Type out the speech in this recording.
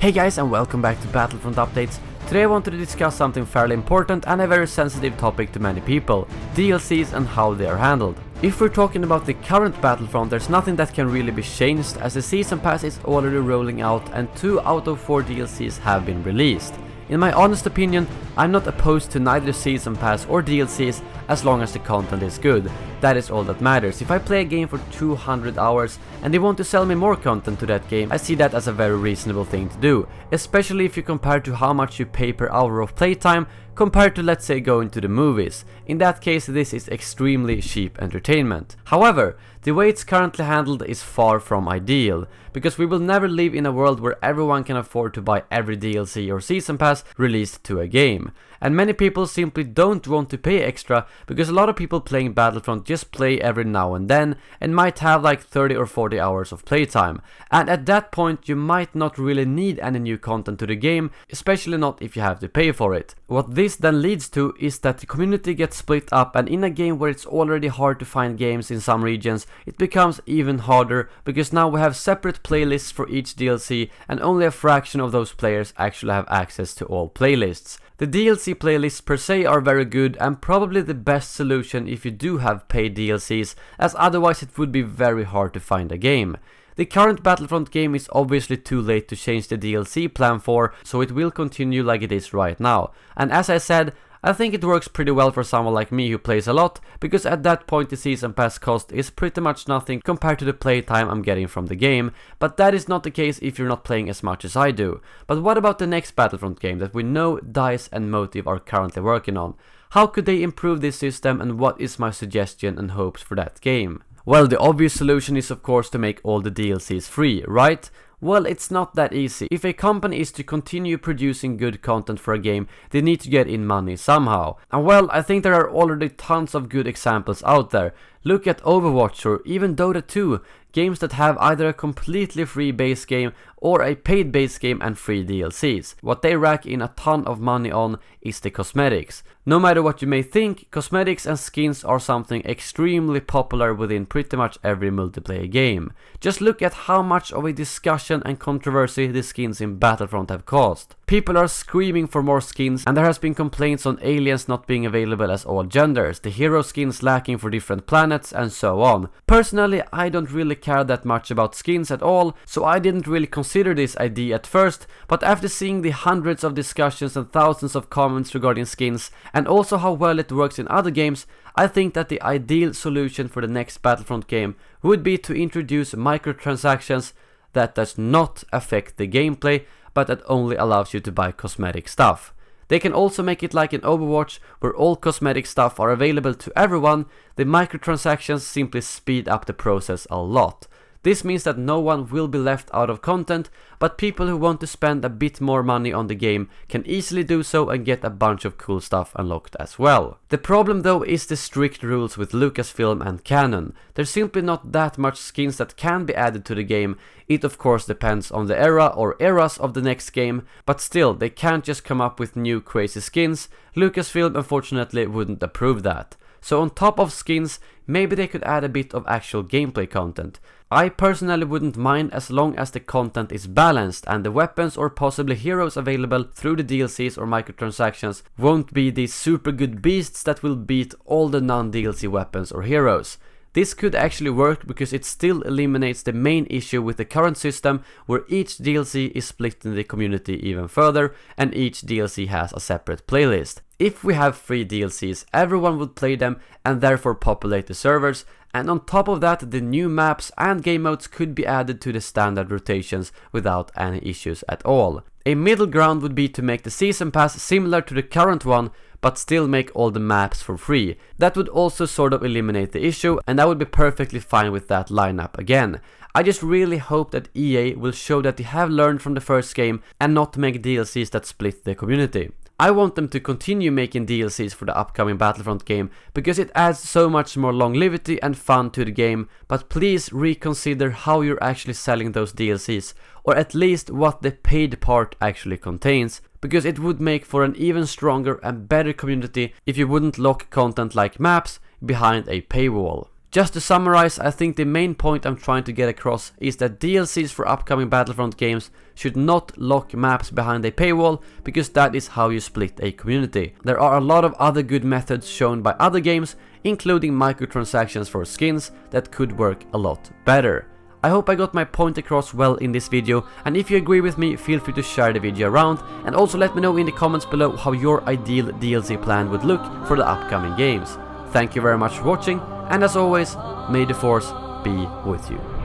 Hey guys, and welcome back to Battlefront Updates. Today I wanted to discuss something fairly important and a very sensitive topic to many people, DLCs and how they are handled. If we're talking about the current Battlefront, there's nothing that can really be changed as the Season Pass is already rolling out and 2 out of 4 DLCs have been released. In my honest opinion, I'm not opposed to neither Season Pass or DLCs as long as the content is good. That is all that matters. If I play a game for 200 hours and they want to sell me more content to that game, I see that as a very reasonable thing to do, especially if you compare to how much you pay per hour of playtime compared to, let's say, going to the movies. In that case, this is extremely cheap entertainment. However, the way it's currently handled is far from ideal, because we will never live in a world where everyone can afford to buy every DLC or Season Pass released to a game. And many people simply don't want to pay extra, because a lot of people playing Battlefront just play every now and then and might have like 30 or 40 hours of playtime. And at that point you might not really need any new content to the game, especially not if you have to pay for it. What this then leads to is that the community gets split up, and in a game where it's already hard to find games in some regions, it becomes even harder, because now we have separate playlists for each DLC and only a fraction of those players actually have access to all playlists. The DLC playlists per se are very good and probably the best solution if you do have paid DLCs, as otherwise it would be very hard to find a game. The current Battlefront game is obviously too late to change the DLC plan for, so it will continue like it is right now. And as I said, I think it works pretty well for someone like me who plays a lot, because at that point the Season Pass cost is pretty much nothing compared to the playtime I'm getting from the game, but that is not the case if you're not playing as much as I do. But what about the next Battlefront game that we know DICE and Motive are currently working on? How could they improve this system, and what is my suggestion and hopes for that game? Well, the obvious solution is of course to make all the DLCs free, right? Well, it's not that easy. If a company is to continue producing good content for a game, they need to get in money somehow. And well, I think there are already tons of good examples out there. Look at Overwatch or even Dota 2, games that have either a completely free base game or a paid base game and free DLCs. What they rack in a ton of money on is the cosmetics. No matter what you may think, cosmetics and skins are something extremely popular within pretty much every multiplayer game. Just look at how much of a discussion and controversy the skins in Battlefront have caused. People are screaming for more skins, and there has been complaints on aliens not being available as all genders, the hero skins lacking for different planets, and so on. Personally, I don't really care that much about skins at all, so I didn't really consider this idea at first, but after seeing the hundreds of discussions and thousands of comments regarding skins, and also how well it works in other games, I think that the ideal solution for the next Battlefront game would be to introduce microtransactions that does not affect the gameplay, but that only allows you to buy cosmetic stuff. They can also make it like in Overwatch, where all cosmetic stuff are available to everyone. The microtransactions simply speed up the process a lot. This means that no one will be left out of content, but people who want to spend a bit more money on the game can easily do so and get a bunch of cool stuff unlocked as well. The problem though is the strict rules with Lucasfilm and Canon. There's simply not that much skins that can be added to the game. It of course depends on the era or eras of the next game, but still they can't just come up with new crazy skins. Lucasfilm unfortunately wouldn't approve that. So on top of skins, maybe they could add a bit of actual gameplay content. I personally wouldn't mind as long as the content is balanced and the weapons or possibly heroes available through the DLCs or microtransactions won't be these super good beasts that will beat all the non-DLC weapons or heroes. This could actually work because it still eliminates the main issue with the current system, where each DLC is split in the community even further and each DLC has a separate playlist. If we have free DLCs, everyone would play them and therefore populate the servers, and on top of that the new maps and game modes could be added to the standard rotations without any issues at all. A middle ground would be to make the Season Pass similar to the current one, but still make all the maps for free. That would also sort of eliminate the issue, and I would be perfectly fine with that lineup again. I just really hope that EA will show that they have learned from the first game and not make DLCs that split the community. I want them to continue making DLCs for the upcoming Battlefront game, because it adds so much more longevity and fun to the game, but please reconsider how you're actually selling those DLCs, or at least what the paid part actually contains, because it would make for an even stronger and better community if you wouldn't lock content like maps behind a paywall. Just to summarize, I think the main point I'm trying to get across is that DLCs for upcoming Battlefront games should not lock maps behind a paywall, because that is how you split a community. There are a lot of other good methods shown by other games, including microtransactions for skins, that could work a lot better. I hope I got my point across well in this video, and if you agree with me, feel free to share the video around, and also let me know in the comments below how your ideal DLC plan would look for the upcoming games. Thank you very much for watching, and as always, may the force be with you.